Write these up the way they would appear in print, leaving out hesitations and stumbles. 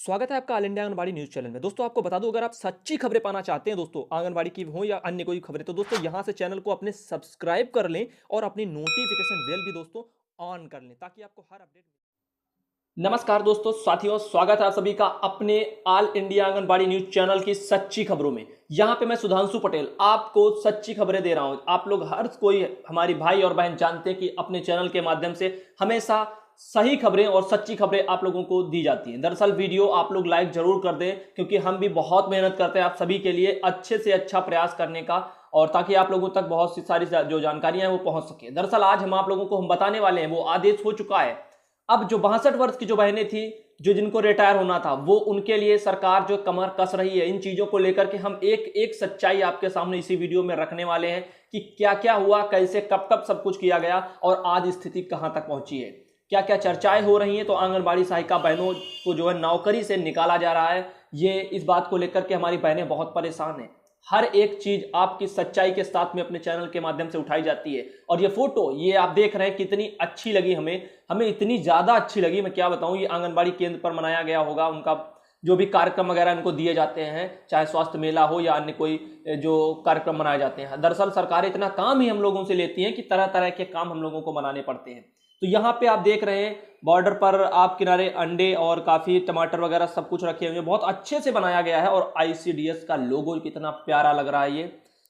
स्वागत है आपका all India anganwadi news channel में। दोस्तों आपको बता दूं, अगर आप सच्ची खबरें पाना चाहते हैं दोस्तों आंगनबाड़ी की हो या अन्य कोई खबरें, तो दोस्तों यहां से चैनल को अपने सब्सक्राइब कर लें और अपनी नोटिफिकेशन बेल भी दोस्तों ऑन कर लें ताकि आपको हर अपडेट। नमस्कार दोस्तों, साथियों, स्वागत है आप सभी का अपने all India anganwadi news channel की सच्ची खबरों में। यहां पे मैं सुधांशु पटेल आपको सच्ची खबरें दे रहा हूं। आप लोग हर कोई हमारी भाई और बहन जानते हैं कि अपने चैनल के माध्यम से हमेशा सही खबरें और सच्ची खबरें आप लोगों को दी जाती हैं। दरअसल वीडियो आप लोग लाइक जरूर कर दें, क्योंकि हम भी बहुत मेहनत करते हैं आप सभी के लिए अच्छे से अच्छा प्रयास करने का, और ताकि आप लोगों तक बहुत सी सारी जो जानकारियां हैं वो पहुंच सके। दरअसल आज हम आप लोगों को बताने वाले हैं, वो आदेश हो चुका है। अब जो 62 वर्ष की जो बहनें थी, जो जिनको रिटायर होना था, वो उनके लिए सरकार जो कमर कस रही है, इन चीजों को लेकर के हम एक एक सच्चाई आपके सामने इसी वीडियो में रखने वाले हैं कि क्या क्या हुआ, कैसे कब कब सब कुछ किया गया और आज स्थिति कहां तक पहुंची है, क्या क्या चर्चाएं हो रही हैं। तो आंगनबाड़ी सहायिका बहनों को जो है नौकरी से निकाला जा रहा है, ये इस बात को लेकर के हमारी बहनें बहुत परेशान हैं। हर एक चीज आपकी सच्चाई के साथ में अपने चैनल के माध्यम से उठाई जाती है। और ये फोटो ये आप देख रहे हैं कितनी अच्छी लगी हमें इतनी ज्यादा अच्छी लगी, मैं क्या बताऊं। ये आंगनबाड़ी केंद्र पर मनाया गया होगा, उनका जो भी कार्यक्रम वगैरह इनको दिए जाते हैं, चाहे स्वास्थ्य मेला हो या अन्य कोई जो कार्यक्रम मनाए जाते हैं। दरअसल सरकार इतना काम ही हम लोगों से लेती है कि तरह तरह के काम हम लोगों को बनाने पड़ते हैं। तो यहाँ पे आप देख रहे हैं बॉर्डर पर आप किनारे अंडे और काफी टमाटर वगैरह सब कुछ रखे हुए हैं, बहुत अच्छे से बनाया गया है। और आईसीडीएस का लोगो कितना प्यारा लग रहा है ये,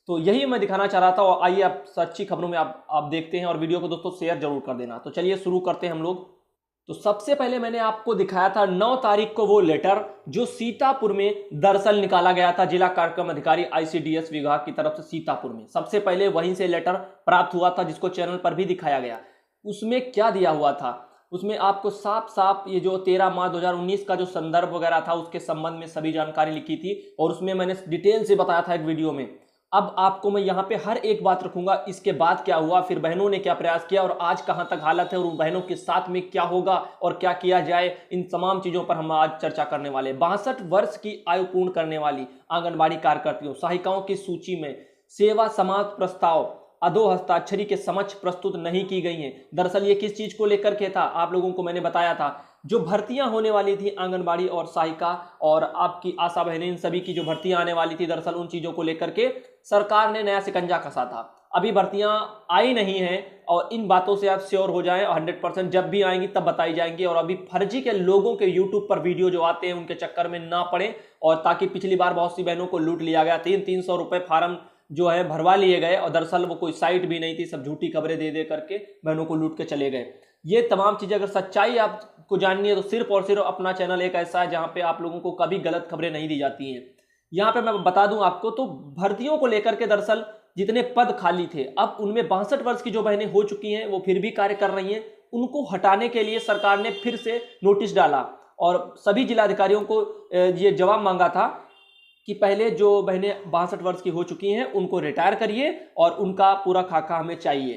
तो यही मैं दिखाना चाह रहा था। और आइए आप सच्ची खबरों में आप देखते हैं, और वीडियो को दोस्तों शेयर जरूर कर देना। तो चलिए शुरू करते हैं हम लोग। तो सबसे पहले मैंने आपको दिखाया था 9 तारीख को वो लेटर जो सीतापुर में दरअसल निकाला गया था, जिला कार्यक्रम अधिकारी आईसीडीएस विभाग की तरफ से सीतापुर में। सबसे पहले वहीं से लेटर प्राप्त हुआ था, जिसको चैनल पर भी दिखाया गया। उसमें क्या दिया हुआ था, उसमें आपको साफ साफ ये जो 13 मार्च 2019 का जो संदर्भ वगैरह था, उसके संबंध में सभी जानकारी लिखी थी। और उसमें मैंने डिटेल से बताया था एक वीडियो में। अब आपको मैं यहाँ पे हर एक बात रखूंगा, इसके बाद क्या हुआ, फिर बहनों ने क्या प्रयास किया और आज कहां तक हालत है, और उन बहनों के साथ में क्या होगा और क्या किया जाए, इन तमाम चीजों पर हम आज चर्चा करने वाले। 62 वर्ष की आयु पूर्ण करने वाली आंगनबाड़ी कार्यकर्तियों सहायिकाओं की सूची में सेवा समाप्त प्रस्ताव अधो हस्ताक्षरी के समक्ष प्रस्तुत नहीं की गई हैं। दरअसल ये किस चीज को लेकर के था, आप लोगों को मैंने बताया था, जो भर्तियां होने वाली थी आंगनबाड़ी और सहायिका और आपकी आशा बहनें, इन सभी की जो भर्तियां आने वाली थी, दरअसल उन चीजों को लेकर के सरकार ने नया शिकंजा कसा था। अभी भर्तियां आई नहीं है, और इन बातों से आप श्योर हो जाएं, 100% जब भी आएंगी तब बताई जाएंगी। और अभी फर्जी के लोगों के यूट्यूब पर वीडियो जो आते हैं उनके चक्कर में ना पड़े, और ताकि पिछली बार बहुत सी बहनों को लूट लिया गया, 300 रुपए फार्म जो है भरवा लिए गए, और दरअसल वो कोई साइट भी नहीं थी, सब झूठी खबरें दे दे करके बहनों को लूट के चले गए। ये तमाम चीजें अगर सच्चाई आपको जाननी है तो सिर्फ और सिर्फ अपना चैनल एक ऐसा है जहां पे आप लोगों को कभी गलत खबरें नहीं दी जाती हैं। यहां पे मैं बता दूं आपको, तो भर्तियों को लेकर के दरअसल जितने पद खाली थे, अब उनमें 62 वर्ष की जो बहनें हो चुकी हैं वो फिर भी कार्य कर रही हैं। उनको हटाने के लिए सरकार ने फिर से नोटिस डाला और सभी जिलाधिकारियों को ये जवाब मांगा था कि पहले जो बहनें 62 वर्ष की हो चुकी हैं उनको रिटायर करिए, और उनका पूरा खाका हमें चाहिए।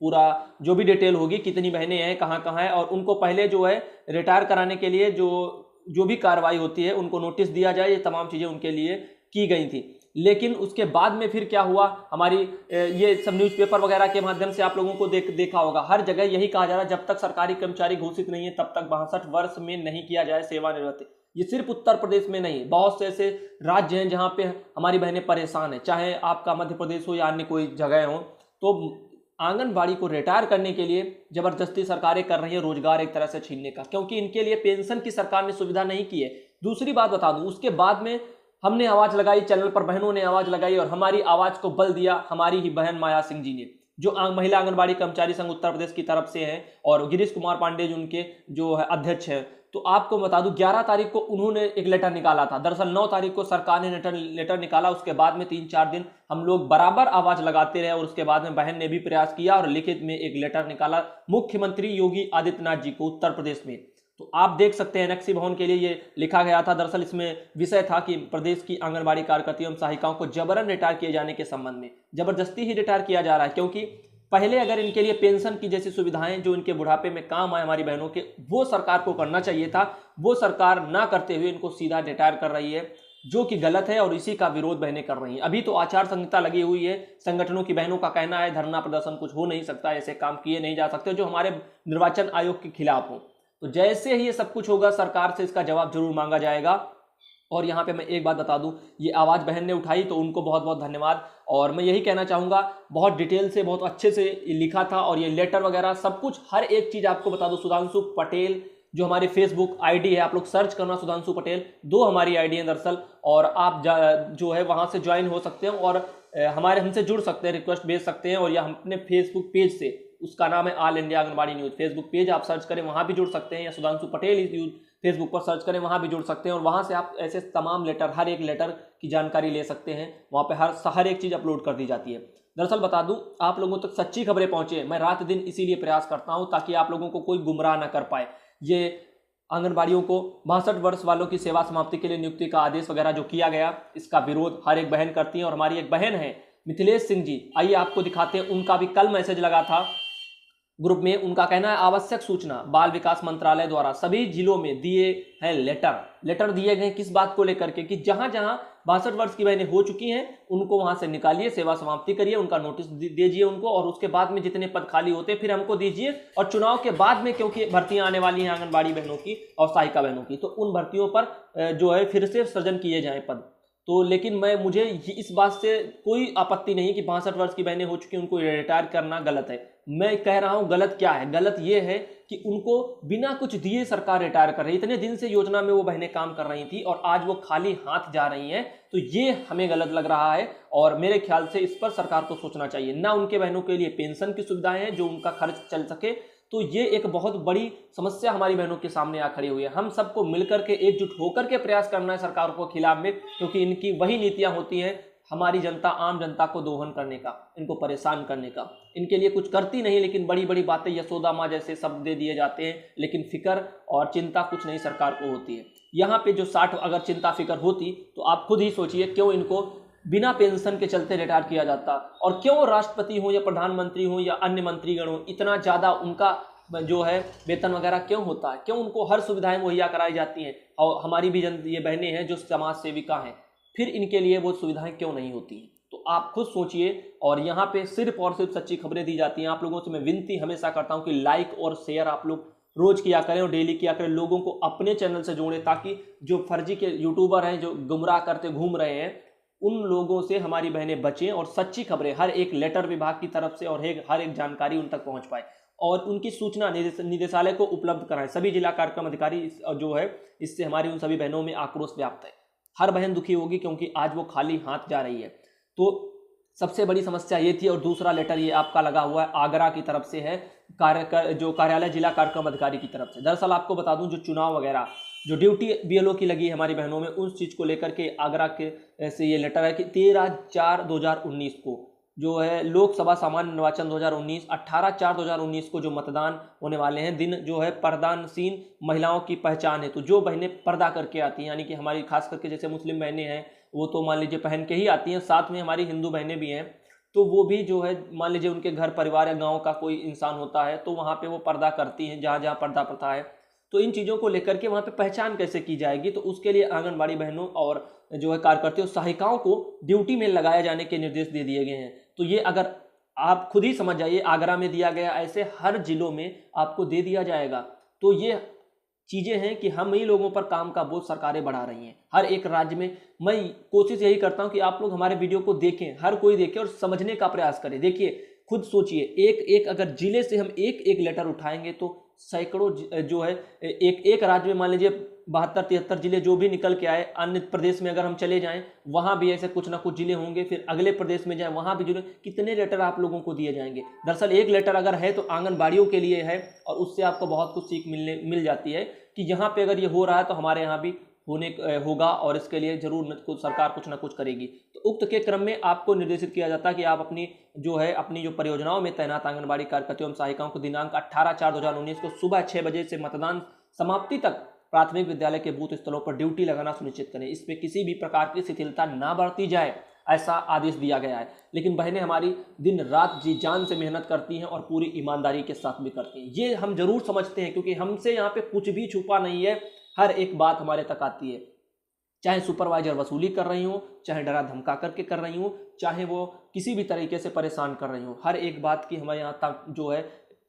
पूरा जो भी डिटेल होगी, कितनी बहनें हैं, कहाँ कहाँ है, और उनको पहले जो है रिटायर कराने के लिए जो भी कार्रवाई होती है उनको नोटिस दिया जाए। ये तमाम चीज़ें उनके लिए की गई थी। लेकिन उसके बाद में फिर क्या हुआ, हमारी ये सब न्यूज़पेपर वगैरह के माध्यम से आप लोगों को देखा होगा, हर जगह यही कहा जा रहा है, जब तक सरकारी कर्मचारी घोषित नहीं है तब तक 62 वर्ष में नहीं किया जाए सेवानिवृत्ति। ये सिर्फ उत्तर प्रदेश में नहीं, बहुत से ऐसे राज्य हैं जहां पे हमारी बहनें परेशान हैं, चाहे आपका मध्य प्रदेश हो या अन्य कोई जगह हो। तो आंगनबाड़ी को रिटायर करने के लिए जबरदस्ती सरकारें कर रही है, रोजगार एक तरह से छीनने का, क्योंकि इनके लिए पेंशन की सरकार ने सुविधा नहीं की है। दूसरी बात बता दूं, उसके बाद में हमने आवाज लगाई, चैनल पर बहनों ने आवाज लगाई, और हमारी आवाज को बल दिया हमारी ही बहन माया सिंह जी ने, जो महिला आंगनबाड़ी कर्मचारी संघ उत्तर प्रदेश की तरफ से हैं, और गिरीश कुमार पांडे जो उनके जो है अध्यक्ष हैं। तो आपको बता दूं, 11 तारीख को उन्होंने एक लेटर निकाला था। दरअसल 9 तारीख को सरकार ने लेटर निकाला, उसके बाद में 3-4 दिन हम लोग बराबर आवाज लगाते रहे, और उसके बाद में बहन ने भी प्रयास किया और लिखित में एक लेटर निकाला मुख्यमंत्री योगी आदित्यनाथ जी को उत्तर प्रदेश में। तो आप देख सकते हैं एनेक्सी भवन के लिए ये लिखा गया था। दरअसल इसमें विषय था कि प्रदेश की आंगनबाड़ी कार्यकर्तियों एवं सहायिकाओं को जबरन रिटायर किए जाने के संबंध में, जबरदस्ती ही रिटायर किया जा रहा है, क्योंकि पहले अगर इनके लिए पेंशन की जैसी सुविधाएं जो इनके बुढ़ापे में काम आए हमारी बहनों के, वो सरकार को करना चाहिए था। वो सरकार ना करते हुए इनको सीधा रिटायर कर रही है, जो कि गलत है, और इसी का विरोध बहनें कर रही हैं। अभी तो आचार संहिता लगी हुई है, संगठनों की बहनों का कहना है धरना प्रदर्शन कुछ हो नहीं सकता, ऐसे काम किए नहीं जा सकते जो हमारे निर्वाचन आयोग के खिलाफ हो। तो जैसे ही ये सब कुछ होगा सरकार से इसका जवाब जरूर मांगा जाएगा। और यहाँ पे मैं एक बात बता दूं, ये आवाज़ बहन ने उठाई तो उनको बहुत बहुत धन्यवाद। और मैं यही कहना चाहूँगा, बहुत डिटेल से बहुत अच्छे से लिखा था और ये लेटर वगैरह सब कुछ हर एक चीज़ आपको बता दूं। सुधांशु पटेल जो हमारी फेसबुक आईडी है, आप लोग सर्च करना सुधांशु पटेल, 2 हमारी आईडी है दरअसल, और आप जो है वहाँ से ज्वाइन हो सकते हैं और हमारे हमसे जुड़ सकते हैं, रिक्वेस्ट भेज सकते हैं। और या हम अपने फेसबुक पेज से, उसका नाम है all India anganwadi news, Facebook page आप सर्च करें वहाँ भी जुड़ सकते हैं, या सुधांशु पटेल फेसबुक पर सर्च करें वहाँ भी जुड़ सकते हैं। और वहाँ से आप ऐसे तमाम लेटर, हर एक लेटर की जानकारी ले सकते हैं। वहाँ पे हर एक चीज़ अपलोड कर दी जाती है। दरअसल बता दूं, आप लोगों तक सच्ची खबरें पहुँचे, मैं रात दिन इसीलिए प्रयास करता हूँ ताकि आप लोगों को कोई गुमराह ना कर पाए। ये आंगनबाड़ियों को 62 वर्ष वालों की सेवा समाप्ति के लिए नियुक्ति का आदेश वगैरह जो किया गया, इसका विरोध हर एक बहन करती है। और हमारी एक बहन है मिथिलेश सिंह जी, आइए आपको दिखाते हैं, उनका भी कल मैसेज लगा था ग्रुप में। उनका कहना है आवश्यक सूचना बाल विकास मंत्रालय द्वारा सभी जिलों में दिए हैं लेटर दिए गए किस बात को लेकर के, कि जहां जहां 62 वर्ष की बहनें हो चुकी हैं उनको वहां से निकालिए, सेवा समाप्ति करिए, उनका नोटिस दीजिए उनको, और उसके बाद में जितने पद खाली होते हैं फिर हमको दीजिए। और चुनाव के बाद में, क्योंकि भर्तियां आने वाली हैं आंगनबाड़ी बहनों की और सहायिका बहनों की, तो उन भर्तियों पर जो है फिर से सृजन किए जाए पद। तो लेकिन मुझे इस बात से कोई आपत्ति नहीं कि 62 वर्ष की बहनें हो चुकी उनको रिटायर करना गलत है। मैं कह रहा हूं गलत क्या है, गलत ये है कि उनको बिना कुछ दिए सरकार रिटायर कर रही है। इतने दिन से योजना में वो बहनें काम कर रही थी और आज वो खाली हाथ जा रही हैं, तो ये हमें गलत लग रहा है। और मेरे ख्याल से इस पर सरकार को सोचना चाहिए। ना उनके बहनों के लिए पेंशन की सुविधाएं हैं जो उनका खर्च चल सके, तो ये एक बहुत बड़ी समस्या हमारी बहनों के सामने आ खड़ी हुई है। हम सबको मिलकर के एकजुट होकर के प्रयास करना है सरकार को खिलाफ में, क्योंकि इनकी वही नीतियां होती हैं हमारी जनता, आम जनता को दोहन करने का, इनको परेशान करने का। इनके लिए कुछ करती नहीं, लेकिन बड़ी बड़ी बातें यशोदा माँ जैसे शब्द दे दिए जाते हैं, लेकिन फिक्र और चिंता कुछ नहीं सरकार को होती है। यहाँ पे जो 60 अगर चिंता फिक्र होती तो आप खुद ही सोचिए क्यों इनको बिना पेंशन के चलते रिटायर किया जाता, और क्यों राष्ट्रपति हो या प्रधानमंत्री हो या अन्य मंत्रीगण हो इतना ज़्यादा उनका जो है वेतन वगैरह क्यों होता है, क्यों उनको हर सुविधाएं मुहैया कराई जाती हैं। और हमारी भी ये बहनें हैं जो समाज सेविका हैं, फिर इनके लिए वो सुविधाएं क्यों नहीं होती हैं। तो आप खुद सोचिए। और यहाँ पे सिर्फ और सिर्फ सच्ची खबरें दी जाती हैं। आप लोगों से मैं विनती हमेशा करता हूँ कि लाइक और शेयर आप लोग रोज किया करें और डेली किया करें, लोगों को अपने चैनल से जोड़ें, ताकि जो फर्जी के यूट्यूबर हैं जो गुमराह करते घूम रहे हैं उन लोगों से हमारी बहनें बचें और सच्ची खबरें हर एक लेटर विभाग की तरफ से और हर एक जानकारी उन तक पहुंच पाए, और उनकी सूचना निदेशालय को उपलब्ध कराएं। सभी जिला कार्यक्रम अधिकारी जो है, इससे हमारी उन सभी बहनों में आक्रोश व्याप्त है। हर बहन दुखी होगी क्योंकि आज वो खाली हाथ जा रही है। तो सबसे बड़ी समस्या ये थी। और दूसरा लेटर ये आपका लगा हुआ है आगरा की तरफ से है, जो कार्यालय जिला कार्यक्रम अधिकारी की तरफ से। दरअसल आपको बता दूं, जो चुनाव वगैरह जो ड्यूटी बीएलओ की लगी है हमारी बहनों में, उस चीज़ को लेकर के आगरा के से ये लेटर है कि 13/4/2019 को जो है लोकसभा सामान्य निर्वाचन 2019, 18/4/2019 को जो मतदान होने वाले हैं, दिन जो है पर्दानसीन महिलाओं की पहचान है। तो जो बहनें पर्दा करके आती हैं, यानी कि हमारी खास करके जैसे मुस्लिम बहनें हैं वो तो मान लीजिए पहन के ही आती हैं, साथ में हमारी हिंदू बहनें भी हैं, तो वो भी जो है मान लीजिए उनके घर परिवार या गाँव का कोई इंसान होता है तो वहाँ पर वो पर्दा करती हैं, जहाँ जहाँ पर्दा प्रथा है। तो इन चीज़ों को लेकर के वहाँ पे पहचान कैसे की जाएगी, तो उसके लिए आंगनबाड़ी बहनों और जो है कार्यकर्ता सहायिकाओं को ड्यूटी में लगाए जाने के निर्देश दे दिए गए हैं। तो ये अगर आप खुद ही समझ जाइए, आगरा में दिया गया, ऐसे हर जिलों में आपको दे दिया जाएगा। तो ये चीज़ें हैं कि हम ही लोगों पर काम का बोझ सरकारें बढ़ा रही हैं हर एक राज्य में। मैं कोशिश यही करता हूँ कि आप लोग हमारे वीडियो को देखें, हर कोई देखे और समझने का प्रयास करें। देखिए खुद सोचिए, एक अगर जिले से हम एक लेटर उठाएंगे तो सैकड़ों जो है एक राज्य में मान लीजिए 72-73 जिले जो भी निकल के आए, अन्य प्रदेश में अगर हम चले जाएं वहां भी ऐसे कुछ ना कुछ जिले होंगे, फिर अगले प्रदेश में जाएं वहां भी जिले, कितने लेटर आप लोगों को दिए जाएंगे। दरअसल एक लेटर अगर है तो आंगनबाड़ियों के लिए है, और उससे आपको बहुत कुछ सीख मिल जाती है कि यहाँ पे अगर ये हो रहा है तो हमारे यहाँ भी होगा, और इसके लिए जरूर सरकार कुछ ना कुछ करेगी। तो उक्त के क्रम में आपको निर्देशित किया जाता है कि आप अपनी जो परियोजनाओं में तैनात आंगनबाड़ी कार्यकर्ता एवं सहायिकाओं को दिनांक 18/4/2019 को सुबह 6 बजे से मतदान समाप्ति तक प्राथमिक विद्यालय के बूथ स्थलों पर ड्यूटी लगाना सुनिश्चित करें। इसमें किसी भी प्रकार की शिथिलता ना बरती जाए, ऐसा आदेश दिया गया है। लेकिन बहनें हमारी दिन रात जी जान से मेहनत करती हैं और पूरी ईमानदारी के साथ भी करती हैं। ये हम जरूर समझते हैं, क्योंकि हमसे यहाँ पे कुछ भी छुपा नहीं है, हर एक बात हमारे तक आती है। चाहे सुपरवाइजर वसूली कर रही हो, चाहे डरा धमका करके कर रही हो, चाहे वो किसी भी तरीके से परेशान कर रही हो, हर एक बात की हमारे यहाँ तक जो है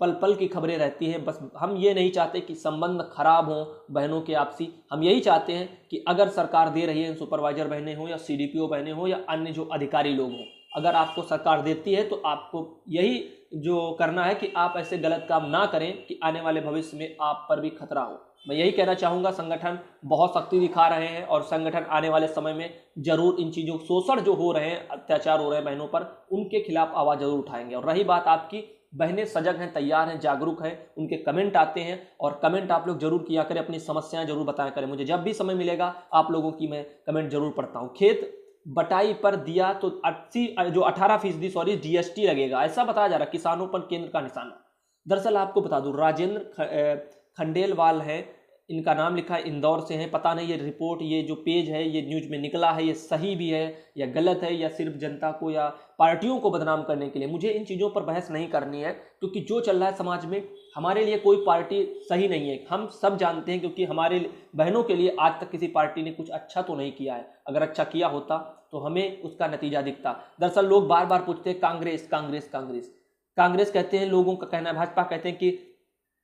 पल पल की खबरें रहती हैं। बस हम ये नहीं चाहते कि संबंध खराब हों बहनों के आपसी। हम यही चाहते हैं कि अगर सरकार दे रही है, सुपरवाइजर बहनें हों या सीडीपीओ बहनें हों या अन्य जो अधिकारी लोग हों, अगर आपको सरकार देती है तो आपको यही जो करना है कि आप ऐसे गलत काम ना करें कि आने वाले भविष्य में आप पर भी खतरा हो। मैं यही कहना चाहूँगा, संगठन बहुत सख्ती दिखा रहे हैं और संगठन आने वाले समय में जरूर इन चीज़ों, शोषण जो हो रहे हैं, अत्याचार हो रहे हैं बहनों पर, उनके खिलाफ आवाज़ जरूर उठाएंगे। और रही बात आपकी, बहनें सजग हैं, तैयार हैं, जागरूक हैं, उनके कमेंट आते हैं और कमेंट आप लोग जरूर किया करें, अपनी समस्याएं जरूर बताया करें। मुझे जब भी समय मिलेगा आप लोगों की मैं कमेंट जरूर पढ़ता हूँ। खेत बटाई पर दिया तो 18% सॉरी जीएसटी लगेगा, ऐसा बताया जा रहा है, किसानों पर केंद्र का निशाना। दरअसल आपको बता दूं, राजेंद्र खंडेलवाल है, इनका नाम लिखा है, इंदौर से है। पता नहीं ये रिपोर्ट, ये जो पेज है, ये न्यूज में निकला है, ये सही भी है या गलत है, या सिर्फ जनता को या पार्टियों को बदनाम करने के लिए। मुझे इन चीज़ों पर बहस नहीं करनी है, क्योंकि जो चल रहा है समाज में, हमारे लिए कोई पार्टी सही नहीं है, हम सब जानते हैं। क्योंकि हमारे बहनों के लिए आज तक किसी पार्टी ने कुछ अच्छा तो नहीं किया है। अगर अच्छा किया होता तो हमें उसका नतीजा दिखता। दरअसल लोग बार बार पूछते हैं कांग्रेस कांग्रेस कांग्रेस कांग्रेस, कहते हैं, लोगों का कहना है, भाजपा कहते हैं कि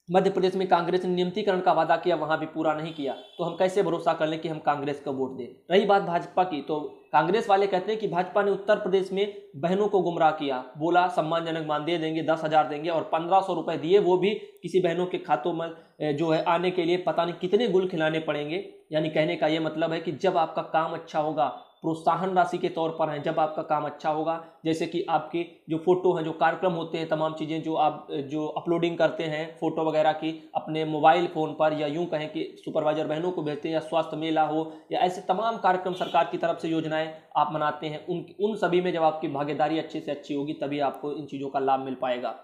मध्य प्रदेश में कांग्रेस ने नियमितीकरण का वादा किया, वहां भी पूरा नहीं किया, तो हम कैसे भरोसा कर लें कि हम कांग्रेस को वोट दें। रही बात भाजपा की, तो कांग्रेस वाले कहते हैं कि भाजपा ने उत्तर प्रदेश में बहनों को गुमराह किया, बोला सम्मानजनक मानदेय देंगे, 10,000 देंगे, और 1,500 रुपए दिए, वो भी किसी बहनों के खातों में जो है आने के लिए पता नहीं कितने गुल खिलाने पड़ेंगे। यानी कहने का ये मतलब है कि जब आपका काम अच्छा होगा, प्रोत्साहन राशि के तौर पर है, जब आपका काम अच्छा होगा, जैसे कि आपके जो फोटो हैं, जो कार्यक्रम होते हैं, तमाम चीज़ें जो आप जो अपलोडिंग करते हैं फोटो वगैरह की अपने मोबाइल फ़ोन पर, या यूं कहें कि सुपरवाइजर बहनों को भेजते हैं, या स्वास्थ्य मेला हो, या ऐसे तमाम कार्यक्रम सरकार की तरफ से योजनाएं आप मनाते हैं, उन सभी में जब आपकी भागीदारी अच्छे से अच्छी होगी, तभी आपको इन चीज़ों का लाभ मिल पाएगा।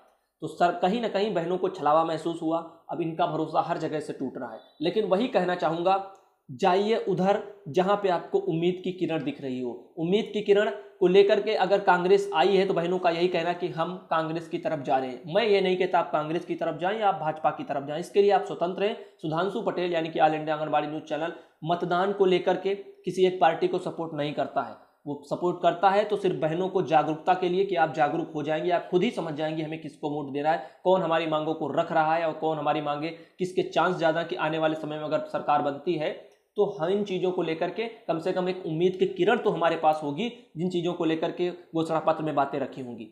तो सर, कहीं ना कहीं बहनों को छलावा महसूस हुआ, अब इनका भरोसा हर जगह से टूट रहा है। लेकिन वही कहना चाहूँगा, जाइए उधर जहां पे आपको उम्मीद की किरण दिख रही हो। उम्मीद की किरण को लेकर के अगर कांग्रेस आई है तो बहनों का यही कहना कि हम कांग्रेस की तरफ जा रहे हैं। मैं ये नहीं कहता आप कांग्रेस की तरफ जाएं या आप भाजपा की तरफ जाएं, इसके लिए आप स्वतंत्र हैं। सुधांशु पटेल यानी कि all India anganwadi news channel मतदान को लेकर के किसी एक पार्टी को सपोर्ट नहीं करता है। वो सपोर्ट करता है तो सिर्फ बहनों को जागरूकता के लिए, कि आप जागरूक हो जाएंगे, आप खुद ही समझ जाएंगे हमें किसको वोट देना है, कौन हमारी मांगों को रख रहा है और कौन हमारी मांगे, किसके चांस ज़्यादा कि आने वाले समय में अगर सरकार बनती है तो हम इन चीज़ों को लेकर के कम से कम एक उम्मीद की किरण तो हमारे पास होगी, जिन चीज़ों को लेकर के घोषणा पत्र में बातें रखी होंगी।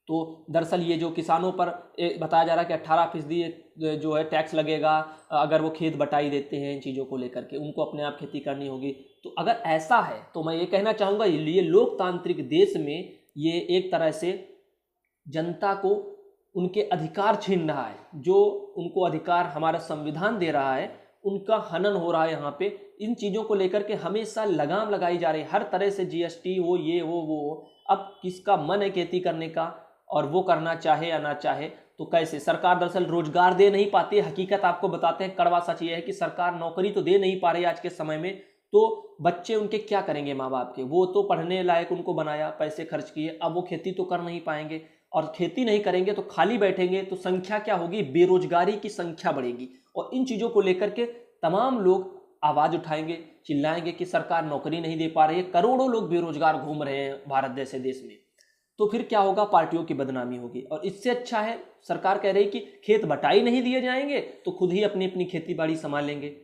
तो दरअसल ये जो किसानों पर बताया जा रहा है कि 18% जो है टैक्स लगेगा अगर वो खेत बटाई देते हैं, इन चीज़ों को लेकर के उनको अपने आप खेती करनी होगी। तो अगर ऐसा है तो मैं ये कहना चाहूँगा, ये लोकतांत्रिक देश में ये एक तरह से जनता को उनके अधिकार छीन रहा है। जो उनको अधिकार हमारा संविधान दे रहा है, उनका हनन हो रहा है। यहाँ पे इन चीज़ों को लेकर के हमेशा लगाम लगाई जा रही है, हर तरह से जीएसटी हो, ये हो, वो हो। अब किसका मन है खेती करने का और वो करना चाहे या ना चाहे तो कैसे? सरकार दरअसल रोजगार दे नहीं पाती। हकीकत आपको बताते हैं, कड़वा सच ये है कि सरकार नौकरी तो दे नहीं पा रही आज के समय में, तो बच्चे उनके क्या करेंगे माँ बाप के? वो तो पढ़ने लायक उनको बनाया, पैसे खर्च किए, अब वो खेती तो कर नहीं पाएंगे, और खेती नहीं करेंगे तो खाली बैठेंगे तो संख्या क्या होगी? बेरोजगारी की संख्या बढ़ेगी। और इन चीज़ों को लेकर के तमाम लोग आवाज़ उठाएंगे, चिल्लाएंगे कि सरकार नौकरी नहीं दे पा रही है, करोड़ों लोग बेरोजगार घूम रहे हैं भारत जैसे देश में। तो फिर क्या होगा? पार्टियों की बदनामी होगी। और इससे अच्छा है, सरकार कह रही कि खेत बटाई नहीं दिए जाएंगे तो खुद ही अपनी अपनी खेती बाड़ी संभालेंगे।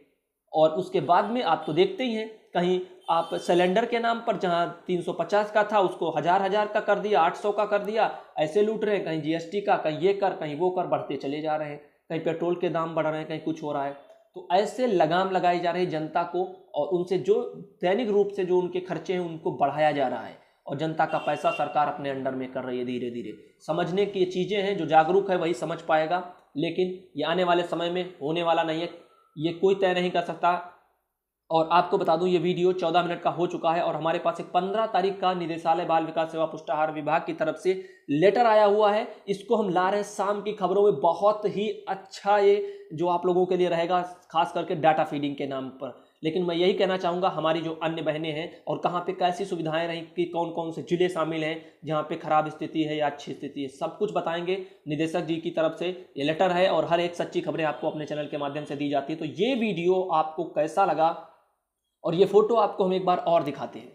और उसके बाद में आप तो देखते ही हैं, कहीं आप सिलेंडर के नाम पर जहां 350 का था उसको हजार का कर दिया, 800 का कर दिया, ऐसे लूट रहे हैं। कहीं जीएसटी का, कहीं ये कर, कहीं वो कर, बढ़ते चले जा रहे हैं। कहीं पेट्रोल के दाम बढ़ रहे हैं, कहीं कुछ हो रहा है। तो ऐसे लगाम लगाई जा रही जनता को, और उनसे जो दैनिक रूप से जो उनके खर्चे हैं उनको बढ़ाया जा रहा है, और जनता का पैसा सरकार अपने अंडर में कर रही है धीरे धीरे। समझने की ये चीज़ें हैं, जो जागरूक है वही समझ पाएगा, लेकिन ये आने वाले समय में होने वाला नहीं है, ये कोई तय नहीं कर सकता। और आपको बता दूं, ये वीडियो 14 मिनट का हो चुका है, और हमारे पास एक 15 तारीख का निदेशालय बाल विकास सेवा पुष्टाहार विभाग की तरफ से लेटर आया हुआ है। इसको हम ला रहे हैं शाम की खबरों में। बहुत ही अच्छा ये जो आप लोगों के लिए रहेगा, खास करके डाटा फीडिंग के नाम पर। लेकिन मैं यही कहना चाहूँगा, हमारी जो अन्य बहनें हैं और कहाँ पे कैसी सुविधाएं रहीं, कि कौन कौन से जिले शामिल हैं जहाँ पे खराब स्थिति है या अच्छी स्थिति है, सब कुछ बताएंगे। निदेशक जी की तरफ से ये लेटर है, और हर एक सच्ची खबरें आपको अपने चैनल के माध्यम से दी जाती है। तो ये वीडियो आपको कैसा लगा, और ये फोटो आपको हम एक बार और दिखाते हैं।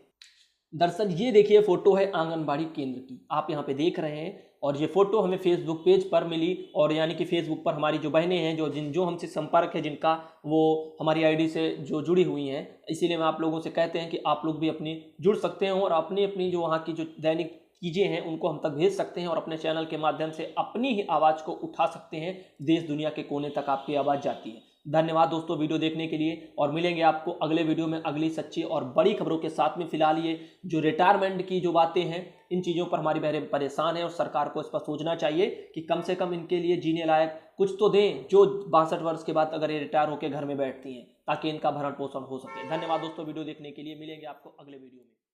दरअसल ये देखिए, फोटो है आंगनबाड़ी केंद्र की। आप यहाँ पे देख रहे हैं और ये फ़ोटो हमें फेसबुक पेज पर मिली, और यानी कि फेसबुक पर हमारी जो बहनें हैं, जो हमसे संपर्क है जिनका, वो हमारी आईडी से जो जुड़ी हुई हैं। इसीलिए मैं आप लोगों से कहते हैं कि आप लोग भी अपनी जुड़ सकते हैं और अपनी अपनी जो वहाँ की जो दैनिक चीज़ें हैं उनको हम तक भेज सकते हैं, और अपने चैनल के माध्यम से अपनी ही आवाज़ को उठा सकते हैं। देश दुनिया के कोने तक आपकी आवाज़ जाती है। धन्यवाद दोस्तों वीडियो देखने के लिए, और मिलेंगे आपको अगले वीडियो में अगली सच्ची और बड़ी खबरों के साथ में। फिलहाल ये जो रिटायरमेंट की जो बातें हैं, इन चीज़ों पर हमारी बहनें परेशान हैं और सरकार को इस पर सोचना चाहिए कि कम से कम इनके लिए जीने लायक कुछ तो दें, जो 62 वर्ष के बाद अगर ये रिटायर होकर घर में बैठती हैं, ताकि इनका भरण पोषण हो सके। धन्यवाद दोस्तों वीडियो देखने के लिए, मिलेंगे आपको अगले वीडियो में।